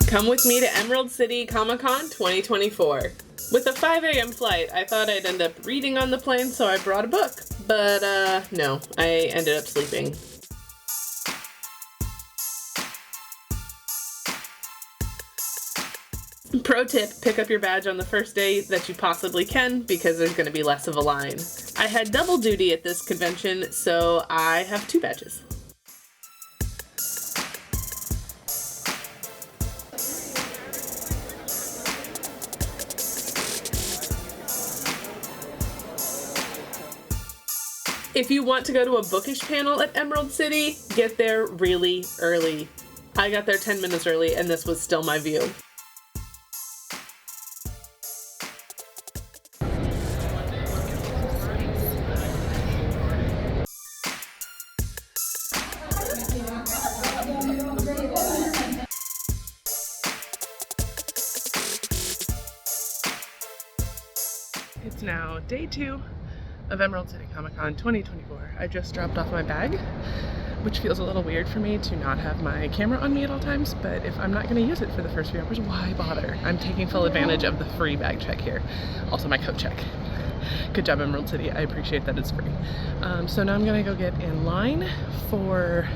Come with me to Emerald City Comic-Con 2024. With a 5 a.m. flight, I thought I'd end up reading on the plane, so I brought a book. But, no, I ended up sleeping. Pro tip, pick up your badge on the first day that you possibly can, because there's going to be less of a line. I had double duty at this convention, so I have 2 badges. If you want to go to a bookish panel at Emerald City, get there really early. I got there 10 minutes early, and this was still my view. It's now day 2 of Emerald City Comic-Con 2024. I just dropped off my bag, which feels a little weird for me to not have my camera on me at all times, but if I'm not going to use it for the first few hours, why bother? I'm taking full advantage of the free bag check here. Also my coat check. Good job, Emerald City. I appreciate that it's free. So now I'm going to go get in line for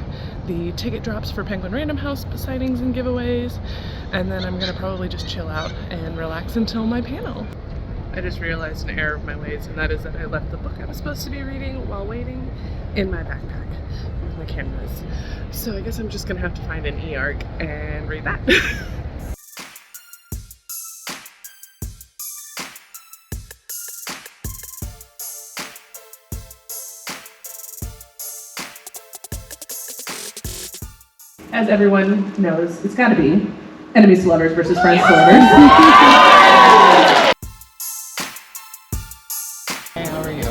the ticket drops for Penguin Random House sightings and giveaways, and then I'm going to probably just chill out and relax until my panel. I just realized an error of my ways, and that is that I left the book I was supposed to be reading while waiting in my backpack with my cameras. So I guess I'm just gonna have to find an e-arc and read that. As everyone knows, it's gotta be enemies to lovers versus friends to lovers. How are you?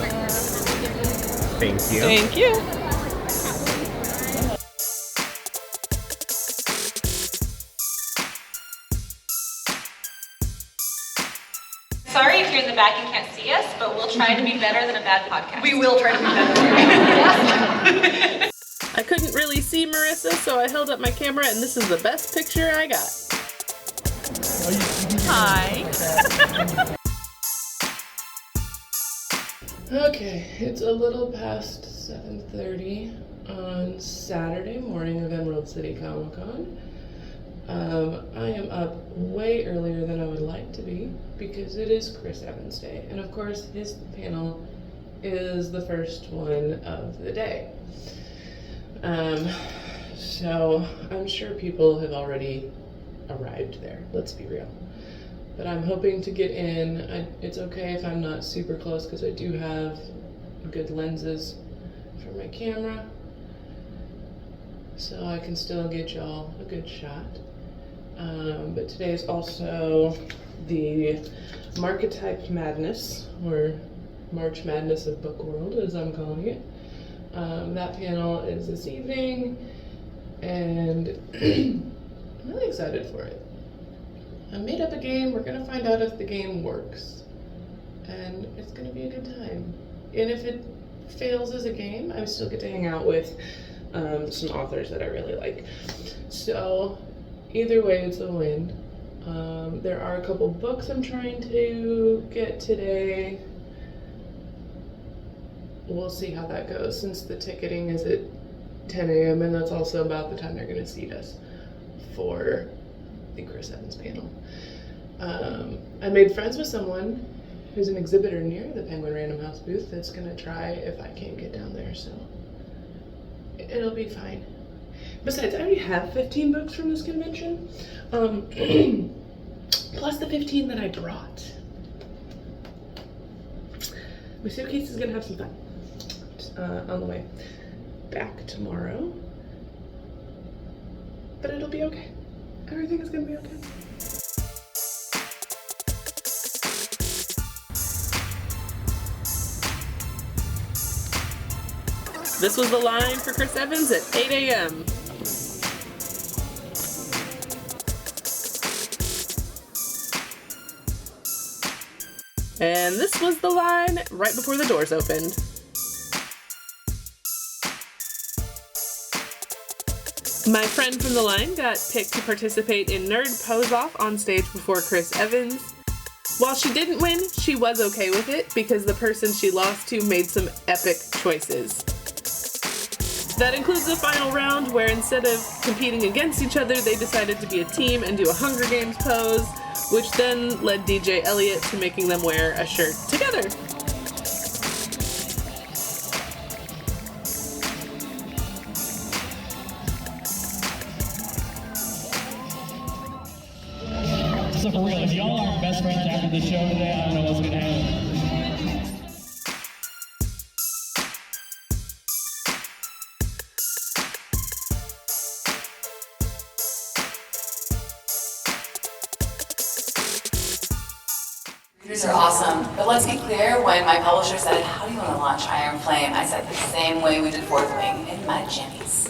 Thank you. Thank you. Sorry if you're in the back and can't see us, but we'll try to be better than a bad podcast. We will try to be better. I couldn't really see Marissa, so I held up my camera, and this is the best picture I got. Hi. Okay, it's a little past 7:30 on Saturday morning of Emerald City Comic-Con. I am up way earlier than I would like to be because it is Chris Evans Day, and of course his panel is the first one of the day. So I'm sure people have already arrived there, let's be real. But I'm hoping to get in. It's okay if I'm not super close because I do have good lenses for my camera, so I can still get y'all a good shot. But today is also the Marketype Madness, or March Madness of Book World, as I'm calling it. That panel is this evening, and I'm really excited for it. I made up a game. We're gonna find out if the game works, and it's gonna be a good time. And if it fails as a game, I still get to hang out with some authors that I really like. So either way, it's a win. There are a couple books I'm trying to get today. We'll see how that goes, since the ticketing is at 10 a.m. and that's also about the time they're gonna seat us for the Chris Evans panel. I made friends with someone who's an exhibitor near the Penguin Random House booth that's gonna try if I can't get down there, so it'll be fine. Besides, I already have 15 books from this convention, plus the 15 that I brought. My suitcase is gonna have some fun on the way back tomorrow, but it'll be okay. Everything is gonna be okay. This was the line for Chris Evans at 8 a.m. And this was the line right before the doors opened. My friend from the line got picked to participate in Nerd Pose-Off on stage before Chris Evans. While she didn't win, she was okay with it because the person she lost to made some epic choices. That includes the final round where instead of competing against each other, they decided to be a team and do a Hunger Games pose, which then led DJ Elliott to making them wear a shirt together. So for real, if y'all aren't best friends after the show today, I don't know what's gonna happen. Readers are awesome, but let's be clear, when my publisher said, how do you want to launch Iron Flame? I said the same way we did Fourth Wing, in my jammies.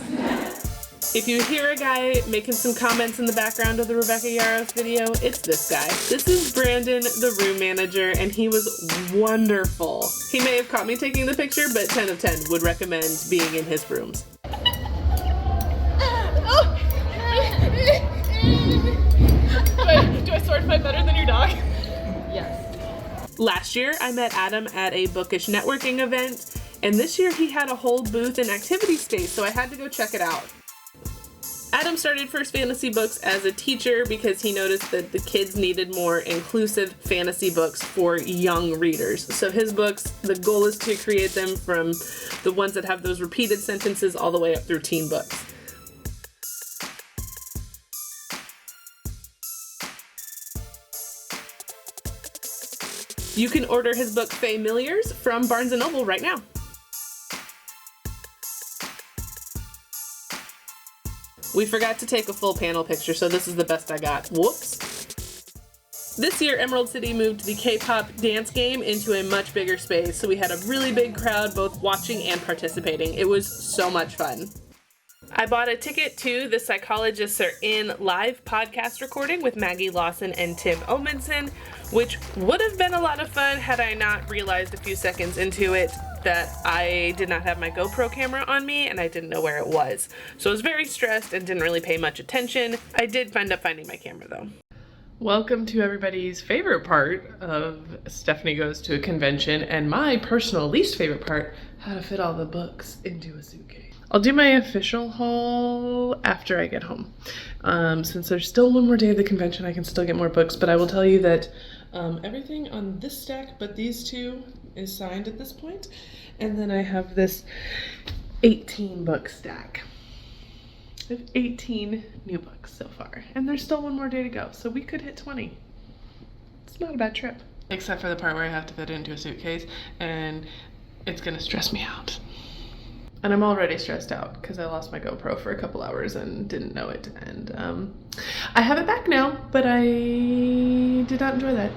If you hear a guy making some comments in the background of the Rebecca Yaros video, it's this guy. This is Brandon, the room manager, and he was wonderful. He may have caught me taking the picture, but 10 of 10 would recommend being in his rooms. Do I sword fight better than your dog? Last year, I met Adam at a bookish networking event, and this year he had a whole booth and activity space, so I had to go check it out. Adam started First Fantasy Books as a teacher because he noticed that the kids needed more inclusive fantasy books for young readers. So his books, the goal is to create them from the ones that have those repeated sentences all the way up through teen books. You can order his book Familiars from Barnes & Noble right now. We forgot to take a full panel picture, so this is the best I got. Whoops. This year, Emerald City moved the K-pop dance game into a much bigger space, so we had a really big crowd both watching and participating. It was so much fun. I bought a ticket to The Psychologists Are In live podcast recording with Maggie Lawson and Tim Omundson, which would have been a lot of fun had I not realized a few seconds into it that I did not have my GoPro camera on me and I didn't know where it was. So I was very stressed and didn't really pay much attention. I did end up finding my camera though. Welcome to everybody's favorite part of Stephanie Goes to a Convention, and my personal least favorite part, how to fit all the books into a suitcase. I'll do my official haul after I get home. Since there's still one more day of the convention, I can still get more books, but I will tell you that everything on this stack but these two is signed at this point, and then I have this 18 book stack. I have 18 new books so far, and there's still one more day to go, so we could hit 20. It's not a bad trip. Except for the part where I have to fit it into a suitcase, and it's gonna stress me out. And I'm already stressed out because I lost my GoPro for a couple hours and didn't know it, and I have it back now, but I did not enjoy that.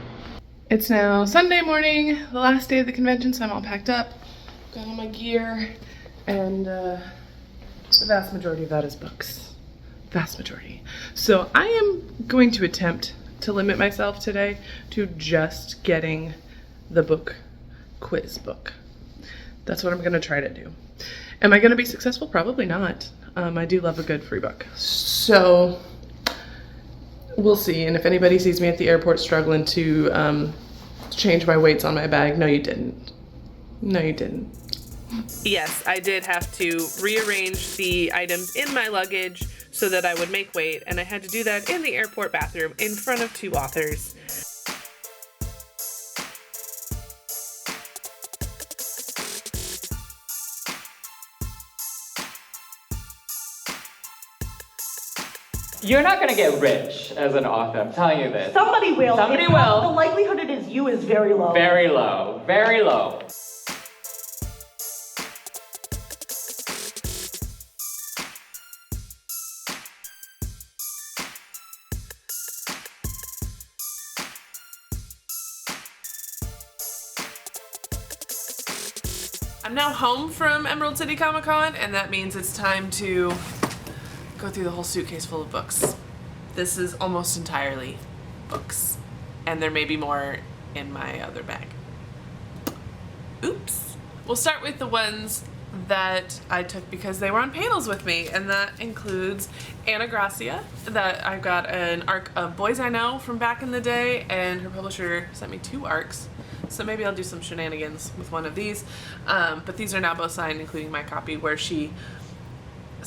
It's now Sunday morning, the last day of the convention, so I'm all packed up, got all my gear, and the vast majority of that is books. Vast majority. So I am going to attempt to limit myself today to just getting the book quiz book. That's what I'm going to try to do. Am I going to be successful? Probably not. I do love a good free book. So we'll see. And if anybody sees me at the airport struggling to change my weights on my bag, no, you didn't. No, you didn't. Yes, I did have to rearrange the items in my luggage so that I would make weight, and I had to do that in the airport bathroom in front of two authors. You're not gonna get rich as an author, I'm telling you this. Somebody will. Somebody It's will. The likelihood it is you is very low. Very low, very low. I'm now home from Emerald City Comic Con, and that means it's time to go through the whole suitcase full of books. This is almost entirely books, and there may be more in my other bag. Oops. We'll start with the ones that I took because they were on panels with me, and that includes Anna Gracia, that I got an arc of Boys I Know from back in the day, and her publisher sent me 2 arcs, so maybe I'll do some shenanigans with one of these, but these are now both signed, including my copy, where she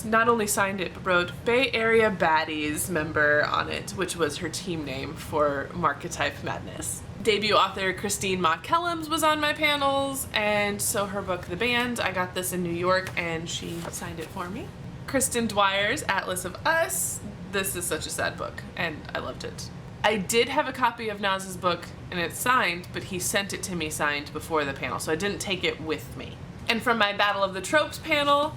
not only signed it, but wrote Bay Area Baddies member on it, which was her team name for Marketype Madness. Debut author Christine Ma-Kellums was on my panels, and so her book, The Band, I got this in New York, and she signed it for me. Kristen Dwyer's Atlas of Us. This is such a sad book, and I loved it. I did have a copy of Naz's book, and it's signed, but he sent it to me signed before the panel, so I didn't take it with me. And from my Battle of the Tropes panel,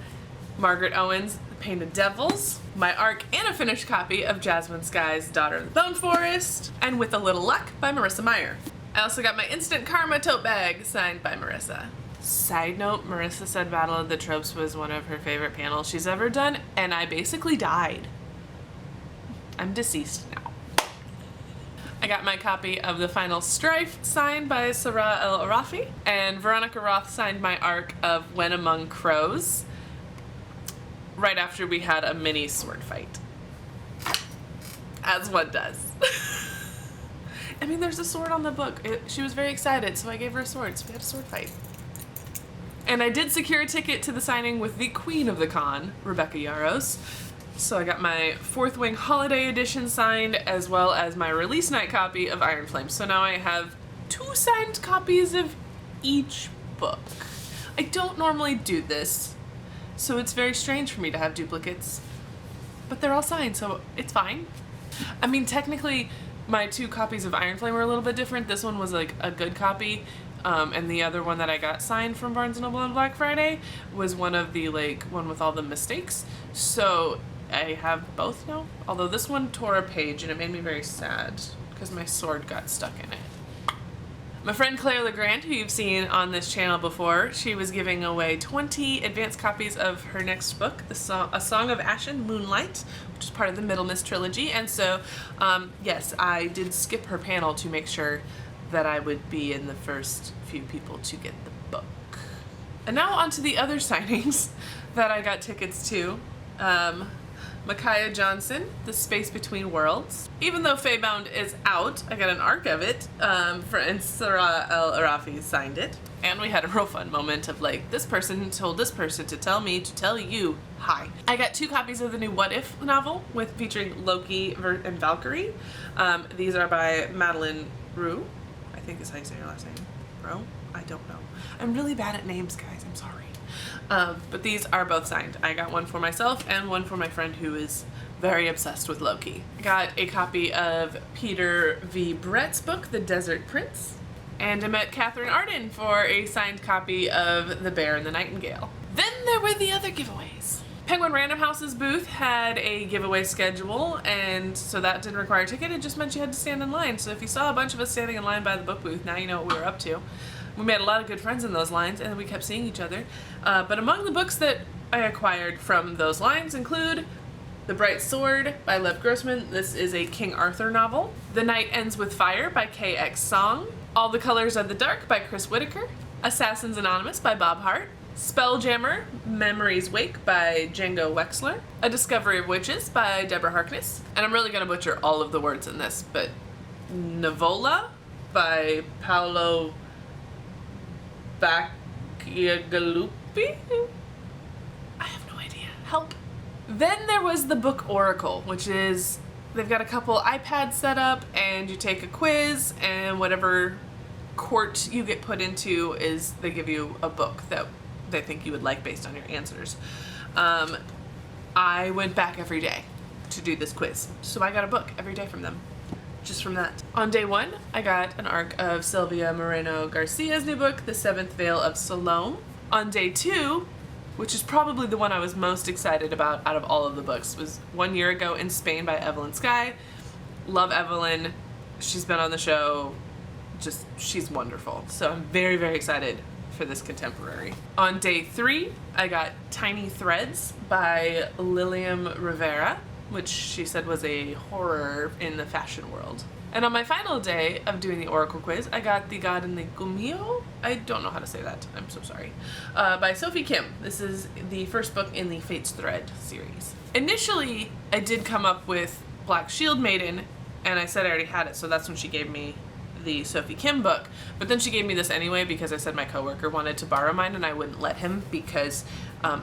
Margaret Owen's The Painted Devils, my arc and a finished copy of Jasmine Sky's Daughter of the Bone Forest, and With a Little Luck by Marissa Meyer. I also got my Instant Karma tote bag signed by Marissa. Side note, Marissa said Battle of the Tropes was one of her favorite panels she's ever done, and I basically died. I'm deceased now. I got my copy of The Final Strife signed by Sarah El Arafi, and Veronica Roth signed my arc of When Among Crows, right after we had a mini sword fight. As one does. I mean, there's a sword on the book. She was very excited, so I gave her a sword, so we had a sword fight. And I did secure a ticket to the signing with the queen of the con, Rebecca Yarros. So I got my Fourth Wing Holiday Edition signed, as well as my release night copy of Iron Flame. So now I have 2 signed copies of each book. I don't normally do this, so it's very strange for me to have duplicates, but they're all signed, so it's fine. I mean, technically, my 2 copies of Iron Flame were a little bit different. This one was like a good copy, and the other one that I got signed from Barnes & Noble on Black Friday was one of the, like, one with all the mistakes. So I have both now, although this one tore a page and it made me very sad because my sword got stuck in it. My friend Claire LeGrand, who you've seen on this channel before, she was giving away 20 advanced copies of her next book, A Song of Ashen Moonlight, which is part of the Middle Mist trilogy. And so, yes, I did skip her panel to make sure that I would be in the first few people to get the book. And now on to the other signings that I got tickets to. Micaiah Johnson, The Space Between Worlds. Even though Feybound is out, I got an arc of it, and Sarah El Arafi signed it. And we had a real fun moment of like, this person told this person to tell me to tell you hi. I got 2 copies of the new What If novel featuring Loki and Valkyrie. These are by Madeline Rue, I think is how you say your last name. Rue? I don't know. I'm really bad at names, guys, I'm sorry. But these are both signed. I got one for myself and one for my friend who is very obsessed with Loki. I got a copy of Peter V. Brett's book, The Desert Prince, and I met Catherine Arden for a signed copy of The Bear and the Nightingale. Then there were the other giveaways. Penguin Random House's booth had a giveaway schedule, and so that didn't require a ticket, it just meant you had to stand in line. So if you saw a bunch of us standing in line by the book booth, now you know what we were up to. We made a lot of good friends in those lines, and we kept seeing each other. But among the books that I acquired from those lines include The Bright Sword by Lev Grossman. This is a King Arthur novel. The Night Ends with Fire by KX Song. All the Colors of the Dark by Chris Whitaker. Assassins Anonymous by Bob Hart. Spelljammer, Memories Wake by Django Wexler. A Discovery of Witches by Deborah Harkness. And I'm really gonna butcher all of the words in this, but Nivola by Paolo Bacigalupi? I have no idea. Help. Then there was the Book Oracle, which is, they've got a couple iPads set up and you take a quiz, and whatever court you get put into is they give you a book that they think you would like based on your answers. I went back every day to do this quiz, so I got a book every day from them. Just from that. On day 1, I got an arc of Sylvia Moreno Garcia's new book, The Seventh Veil of Salome. On day 2, which is probably the one I was most excited about out of all of the books, was 1 year ago in Spain by Evelyn Skye. Love Evelyn. She's been on the show. Just, she's wonderful. So I'm very, very excited for this contemporary. On day 3, I got Tiny Threads by Lilium Rivera. which she said was a horror in the fashion world. And on my final day of doing the Oracle quiz, I got The God and the Gumio. I don't know how to say that. I'm so sorry. By Sophie Kim. This is the first book in the Fates Thread series. Initially, I did come up with Black Shield Maiden, and I said I already had it, so that's when she gave me the Sophie Kim book. But then she gave me this anyway because I said my coworker wanted to borrow mine and I wouldn't let him because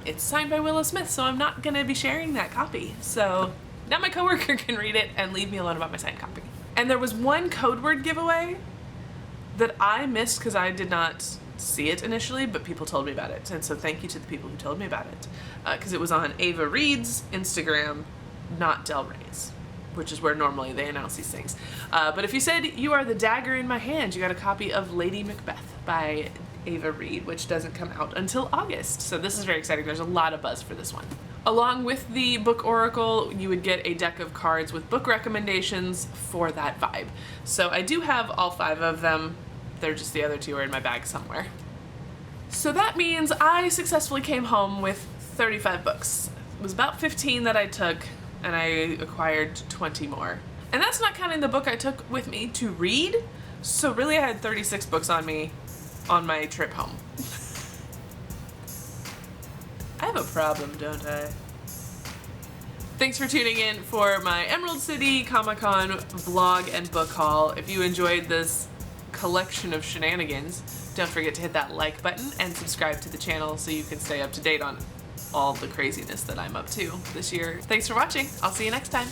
it's signed by Willow Smith, so I'm not going to be sharing that copy. So now my coworker can read it and leave me alone about my signed copy. And there was one code word giveaway that I missed because I did not see it initially, but people told me about it. And so thank you to the people who told me about it. Because it was on Ava Reed's Instagram, not Del Rey's, which is where normally they announce these things. But if you said you are the dagger in my hand, you got a copy of Lady Macbeth by Ava Reed, which doesn't come out until August. So this is very exciting. There's a lot of buzz for this one. Along with the book oracle, you would get a deck of cards with book recommendations for that vibe. So I do have all 5 of them. They're just the other 2 are in my bag somewhere. So that means I successfully came home with 35 books. It was about 15 that I took, and I acquired 20 more. And that's not counting the book I took with me to read. So really I had 36 books on me on my trip home. I have a problem, don't I? Thanks for tuning in for my Emerald City Comic-Con vlog and book haul. If you enjoyed this collection of shenanigans, don't forget to hit that like button and subscribe to the channel so you can stay up to date on all the craziness that I'm up to this year. Thanks for watching. I'll see you next time.